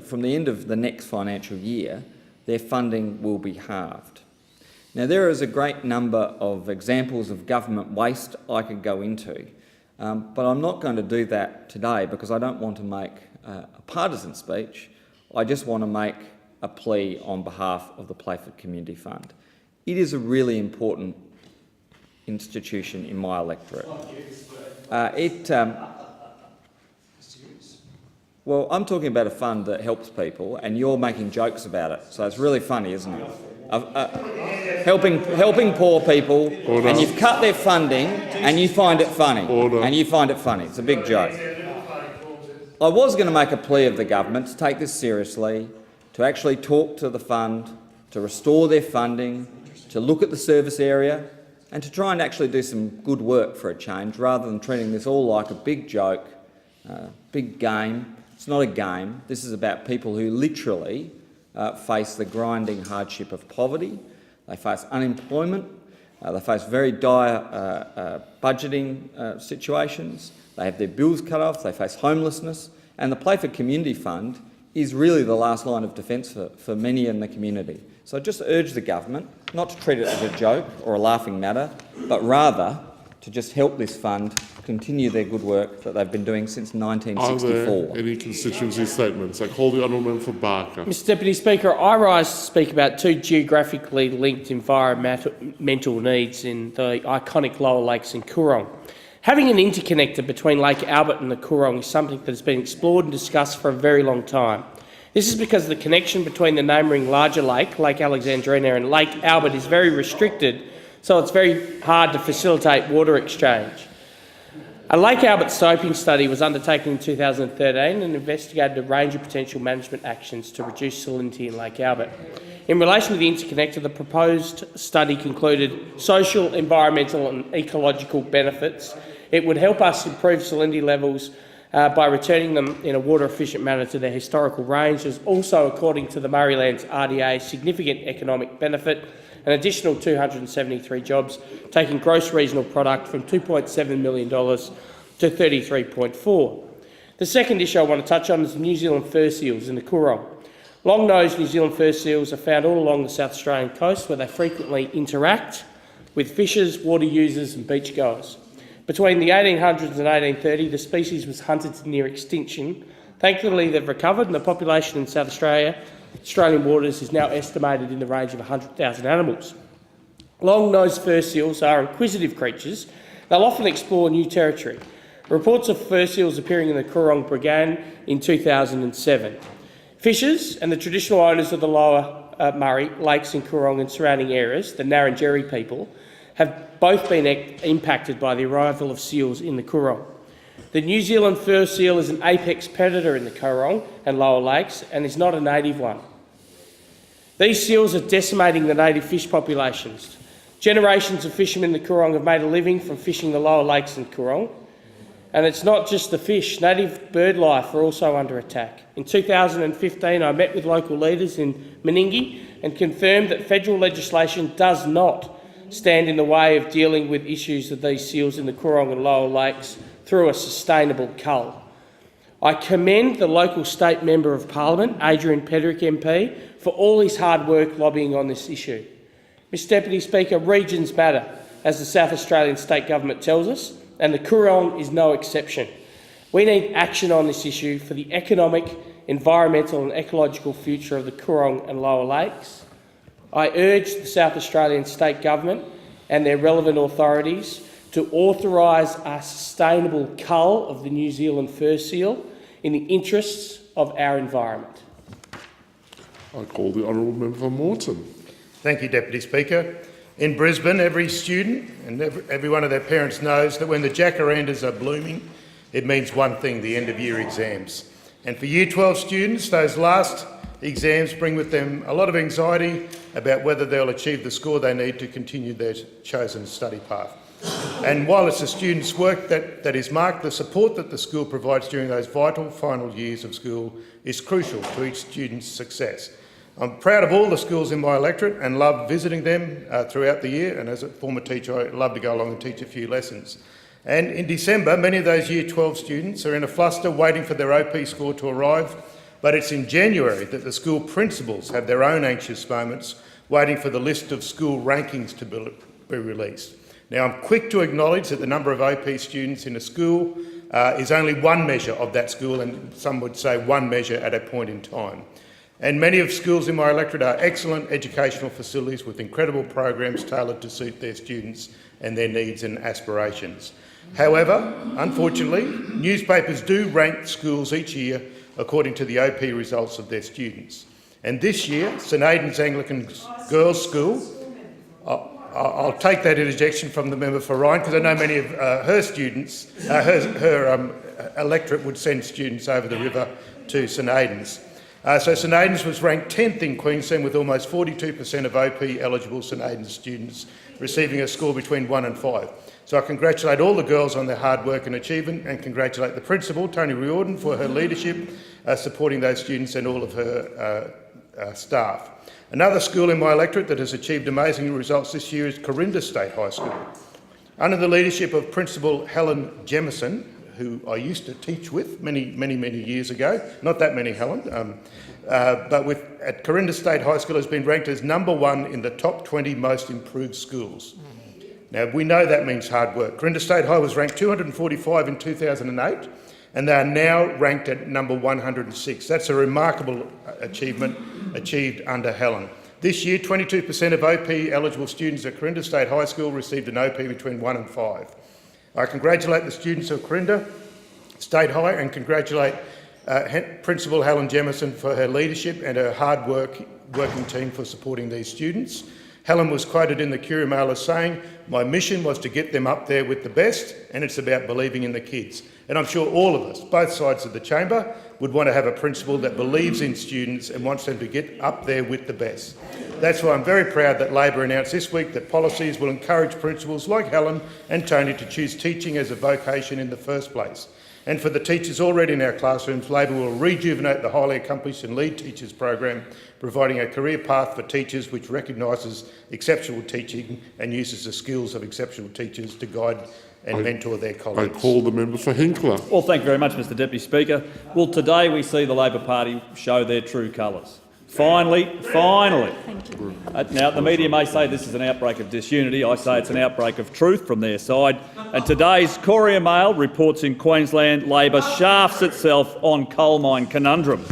From the end of the next financial year, their funding will be halved. Now, there is a great number of examples of government waste I could go into, but I'm not going to do that today because I don't want to make a partisan speech. I just want to make a plea on behalf of the Playford Community Fund. It is a really important institution in my electorate. Well, I'm talking about a fund that helps people, and you're making jokes about it, so it's really funny, isn't it? Helping poor people, Order. And you've cut their funding, and you find it funny. Order. And you find it funny. It's a big joke. I was going to make a plea of the government to take this seriously, to actually talk to the fund, to restore their funding, to look at the service area, and to try and actually do some good work for a change, rather than treating this all like a big joke, big game. It's not a game. This is about people who literally face the grinding hardship of poverty. They face unemployment. They face very dire budgeting situations. They have their bills cut off. They face homelessness. And the Playford Community Fund is really the last line of defence for many in the community. So I just urge the government not to treat it as a joke or a laughing matter, but rather to just help this fund continue their good work that they've been doing since 1964. Are there any constituency statements? I call the honourable member for Barker. Mr Deputy Speaker, I rise to speak about two geographically linked environmental needs in the iconic Lower Lakes in Coorong. Having an interconnector between Lake Albert and the Coorong is something that has been explored and discussed for a very long time. This is because the connection between the neighbouring larger lake, Lake Alexandrina, and Lake Albert is very restricted, so it's very hard to facilitate water exchange. A Lake Albert scoping study was undertaken in 2013 and investigated a range of potential management actions to reduce salinity in Lake Albert. In relation to the interconnector, the proposed study concluded social, environmental and ecological benefits. It would help us improve salinity levels by returning them in a water-efficient manner to their historical range. There's also, according to the Murraylands RDA, significant economic benefit, an additional 273 jobs, taking gross regional product from $2.7 million to $33.4. The second issue I want to touch on is the New Zealand fur seals in the Coorong. Long-nosed New Zealand fur seals are found all along the South Australian coast, where they frequently interact with fishers, water users and beachgoers. Between the 1800s and 1830, the species was hunted to near extinction. Thankfully, they've recovered, and the population in South Australian waters is now estimated in the range of 100,000 animals. Long-nosed fur seals are inquisitive creatures. They'll often explore new territory. Reports of fur seals appearing in the Coorong began in 2007. Fishers and the traditional owners of the lower Murray, lakes in Coorong and surrounding areas, the Ngarrindjeri people, have both been impacted by the arrival of seals in the Coorong. The New Zealand fur seal is an apex predator in the Coorong and Lower Lakes and is not a native one. These seals are decimating the native fish populations. Generations of fishermen in the Coorong have made a living from fishing the Lower Lakes in Coorong. And it's not just the fish, native bird life are also under attack. In 2015, I met with local leaders in Meningie and confirmed that federal legislation does not stand in the way of dealing with issues of these seals in the Coorong and Lower Lakes through a sustainable cull. I commend the local state Member of Parliament, Adrian Pedrick MP, for all his hard work lobbying on this issue. Mr Deputy Speaker, regions matter, as the South Australian State Government tells us, and the Coorong is no exception. We need action on this issue for the economic, environmental and ecological future of the Coorong and Lower Lakes. I urge the South Australian State Government and their relevant authorities to authorise a sustainable cull of the New Zealand fur seal in the interests of our environment. I call the honourable member for Moreton. Thank you, Deputy Speaker. In Brisbane, every student and every one of their parents knows that when the jacarandas are blooming, it means one thing: the end-of-year exams. And for Year 12 students, those last exams bring with them a lot of anxiety about whether they'll achieve the score they need to continue their chosen study path. And while it's the students' work that is marked, the support that the school provides during those vital final years of school is crucial to each student's success. I'm proud of all the schools in my electorate and love visiting them throughout the year, and as a former teacher I love to go along and teach a few lessons. And in December, many of those Year 12 students are in a fluster waiting for their OP score to arrive, But it's in January that the school principals have their own anxious moments, waiting for the list of school rankings to be released. Now, I'm quick to acknowledge that the number of OP students in a school is only one measure of that school, and some would say one measure at a point in time. And many of schools in my electorate are excellent educational facilities with incredible programs tailored to suit their students and their needs and aspirations. However, unfortunately, newspapers do rank schools each year according to the OP results of their students. And this year, St Aidan's Anglican Girls' School, I'll take that interjection from the member for Ryan, because I know many of her students, her electorate would send students over the river to St Aidan's. So St Aidan's was ranked 10th in Queensland, with almost 42% of OP eligible St Aidan's students receiving a score between 1 and 5. So I congratulate all the girls on their hard work and achievement, and congratulate the principal, Tony Riordan, for her leadership supporting those students and all of her staff. Another school in my electorate that has achieved amazing results this year is Corinda State High School. Under the leadership of Principal Helen Jemison, who I used to teach with many years ago, not that many, Helen, but at Corinda State High School has been ranked as #1 in the top 20 most improved schools. Now, we know that means hard work. Corinda State High was ranked 245 in 2008, and they are now ranked at number 106. That's a remarkable achievement achieved under Helen. This year, 22% of OP eligible students at Corinda State High School received an OP between 1 and 5. I congratulate the students of Corinda State High and congratulate Principal Helen Jemison for her leadership and her hard working team for supporting these students. Helen was quoted in the Courier Mail as saying, "My mission was to get them up there with the best, and it's about believing in the kids." And I'm sure all of us, both sides of the chamber, would want to have a principal that believes in students and wants them to get up there with the best. That's why I'm very proud that Labor announced this week that policies will encourage principals like Helen and Tony to choose teaching as a vocation in the first place. And for the teachers already in our classrooms, Labor will rejuvenate the Highly Accomplished and Lead Teachers program, providing a career path for teachers which recognises exceptional teaching and uses the skills of exceptional teachers to guide and mentor their I colleagues. call the member for Hinkler. Well, thank you very much, Mr Deputy Speaker. Well, today we see the Labor Party show their true colours. Finally. Now, the media may say this is an outbreak of disunity. I say it's an outbreak of truth from their side. And today's Courier Mail reports in Queensland Labor shafts itself on coal mine conundrum.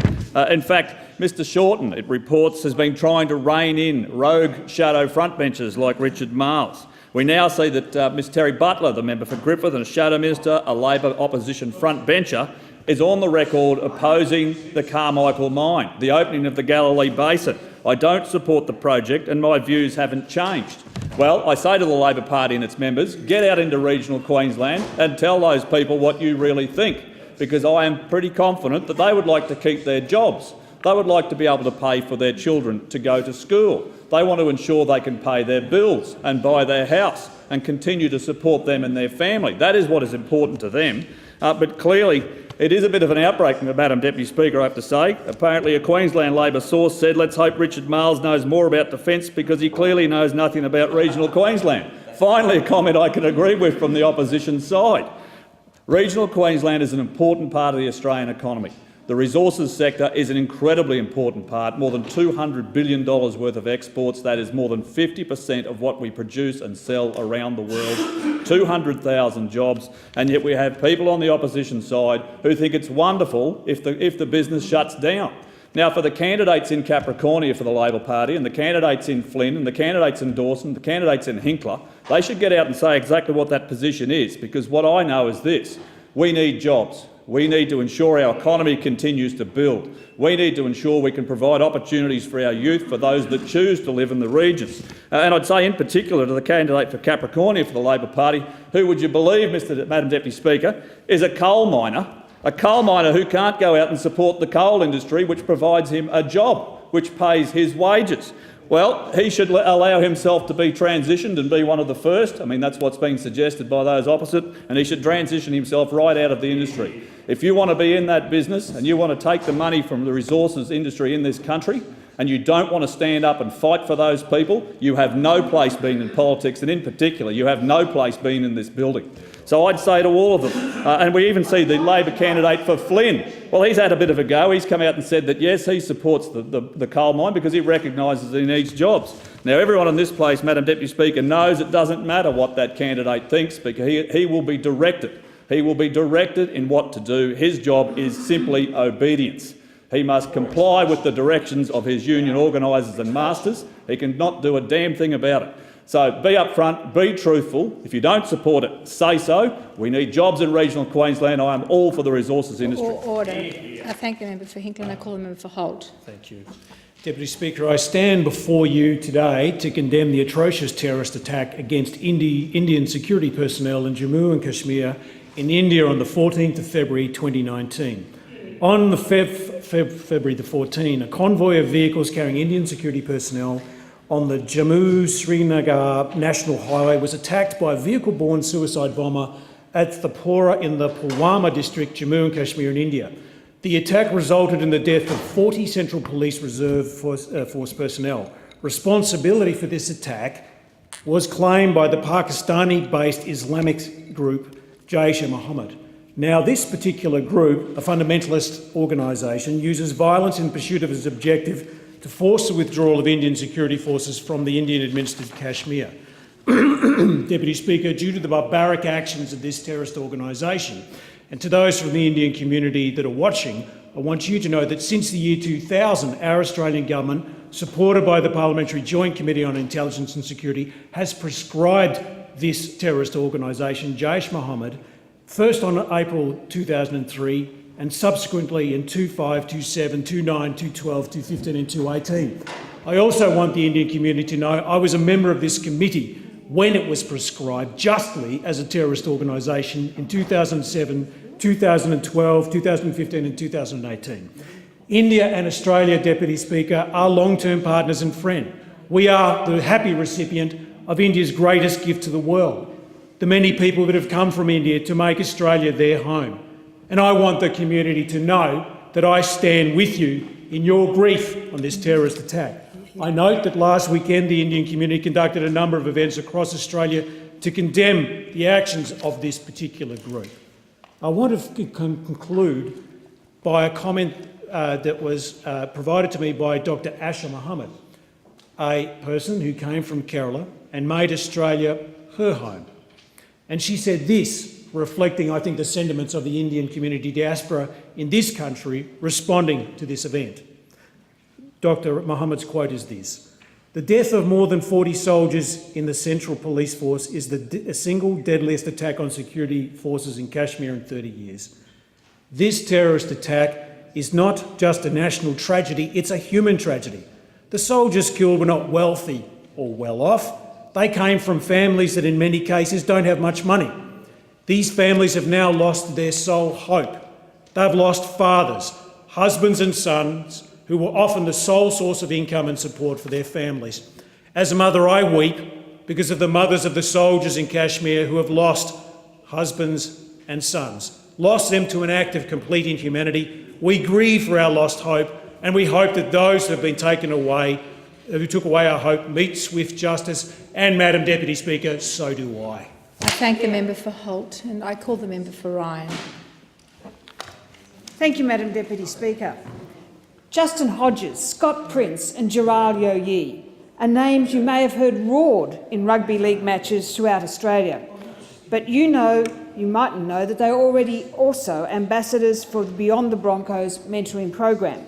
In fact, Mr Shorten, it reports, has been trying to rein in rogue shadow frontbenchers like Richard Marles. We now see that Ms Terry Butler, the member for Griffith and a shadow minister, a Labor opposition frontbencher, is on the record opposing the Carmichael mine, the opening of the Galilee Basin. I don't support the project and my views haven't changed. Well, I say to the Labor Party and its members, get out into regional Queensland and tell those people what you really think, because I am pretty confident that they would like to keep their jobs. They would like to be able to pay for their children to go to school. They want to ensure they can pay their bills and buy their house and continue to support them and their family. That is what is important to them. But clearly, it is a bit of an outbreak, Madam Deputy Speaker, I have to say. Apparently a Queensland Labor source said, let's hope Richard Marles knows more about defence because he clearly knows nothing about regional Queensland. Finally, a comment I can agree with from the opposition side. Regional Queensland is an important part of the Australian economy. The resources sector is an incredibly important part, more than $200 billion worth of exports. That is more than 50% of what we produce and sell around the world, 200,000 jobs, and yet we have people on the opposition side who think it's wonderful if the business shuts down. Now, for the candidates in Capricornia for the Labor Party and the candidates in Flynn and the candidates in Dawson, the candidates in Hinkler, they should get out and say exactly what that position is, because what I know is this: we need jobs. We need to ensure our economy continues to build. We need to ensure we can provide opportunities for our youth, for those that choose to live in the regions. And I'd say in particular to the candidate for Capricornia for the Labor Party, who, would you believe, Madam Deputy Speaker, is a coal miner who can't go out and support the coal industry, which provides him a job, which pays his wages. Well, he should allow himself to be transitioned and be one of the first. I mean, that's what's being suggested by those opposite, and he should transition himself right out of the industry. If you want to be in that business and you want to take the money from the resources industry in this country and you don't want to stand up and fight for those people, you have no place being in politics, and in particular, you have no place being in this building. So I'd say to all of them, and we even see the Labor candidate for Flynn Well, he's had a bit of a go. He's come out and said that, yes, he supports the coal mine because he recognises he needs jobs. Now, everyone in this place, Madam Deputy Speaker, knows it doesn't matter what that candidate thinks because he will be directed. He will be directed in what to do. His job is simply obedience. He must comply with the directions of his union organisers and masters. He cannot do a damn thing about it. So be upfront, be truthful. If you don't support it, say so. We need jobs in regional Queensland. I am all for the resources industry. Order. I thank the member for Hinckley and I call the member for Holt. Thank you. Deputy Speaker, I stand before you today to condemn the atrocious terrorist attack against Indian security personnel in Jammu and Kashmir in India on the 14th of February 2019. On the February the 14th, a convoy of vehicles carrying Indian security personnel on the Jammu-Srinagar National Highway was attacked by a vehicle-borne suicide bomber at the Pora in the Pulwama district, Jammu and Kashmir in India. The attack resulted in the death of 40 Central Police Reserve Force personnel. Responsibility for this attack was claimed by the Pakistani-based Islamic group Jaish-e-Mohammed. Now, this particular group, a fundamentalist organisation, uses violence in pursuit of its objective to force the withdrawal of Indian security forces from the Indian-administered Kashmir. Deputy Speaker, due to the barbaric actions of this terrorist organisation, and to those from the Indian community that are watching, I want you to know that since the year 2000, our Australian government, supported by the Parliamentary Joint Committee on Intelligence and Security, has prescribed this terrorist organisation, Jaish-e-Mohammed, first on April 2003 and subsequently in 2005, 2007, 2009, 2012, 2015 and 2018. I also want the Indian community to know I was a member of this committee when it was prescribed justly as a terrorist organisation in 2007, 2012, 2015 and 2018. India and Australia, Deputy Speaker, are long-term partners and friends. We are the happy recipient of India's greatest gift to the world, the many people that have come from India to make Australia their home. And I want the community to know that I stand with you in your grief on this terrorist attack. I note that last weekend the Indian community conducted a number of events across Australia to condemn the actions of this particular group. I want to conclude by a comment that was provided to me by Dr. Asha Mohammed, a person who came from Kerala and made Australia her home. And she said this, reflecting, I think, the sentiments of the Indian community diaspora in this country responding to this event. Dr. Mohammed's quote is this: "The death of more than 40 soldiers in the Central Police Force is the single deadliest attack on security forces in Kashmir in 30 years. This terrorist attack is not just a national tragedy, it's a human tragedy. The soldiers killed were not wealthy or well off. They came from families that in many cases don't have much money. These families have now lost their sole hope. They've lost fathers, husbands and sons who were often the sole source of income and support for their families. As a mother, I weep because of the mothers of the soldiers in Kashmir who have lost husbands and sons, lost them to an act of complete inhumanity. We grieve for our lost hope, and we hope that those who have been taken away, who took away our hope, meet swift justice. And, Madam Deputy Speaker, so do I." I thank the member for Holt and I call the member for Ryan. Thank you, Madam Deputy Speaker. Justin Hodges, Scott Prince and Gerard Yo-Yi are names you may have heard roared in rugby league matches throughout Australia. But you mightn't know that they are already also ambassadors for the Beyond the Broncos mentoring program.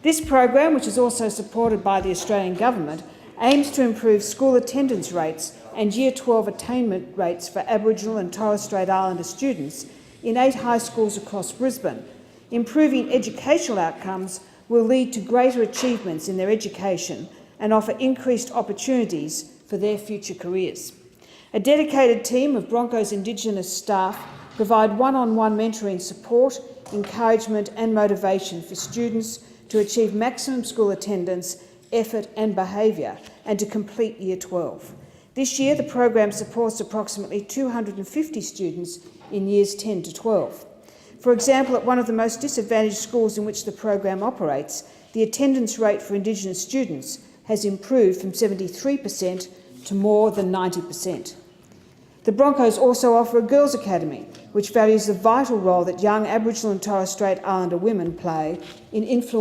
This program, which is also supported by the Australian Government, aims to improve school attendance rates and Year 12 attainment rates for Aboriginal and Torres Strait Islander students in 8 high schools across Brisbane. Improving educational outcomes will lead to greater achievements in their education and offer increased opportunities for their future careers. A dedicated team of Broncos Indigenous staff provide one-on-one mentoring support, encouragement and motivation for students to achieve maximum school attendance, effort and behaviour, and to complete Year 12. This year, the program supports approximately 250 students in Years 10 to 12. For example, at one of the most disadvantaged schools in which the program operates, the attendance rate for Indigenous students has improved from 73% to more than 90%. The Broncos also offer a Girls' Academy, which values the vital role that young Aboriginal and Torres Strait Islander women play in influencing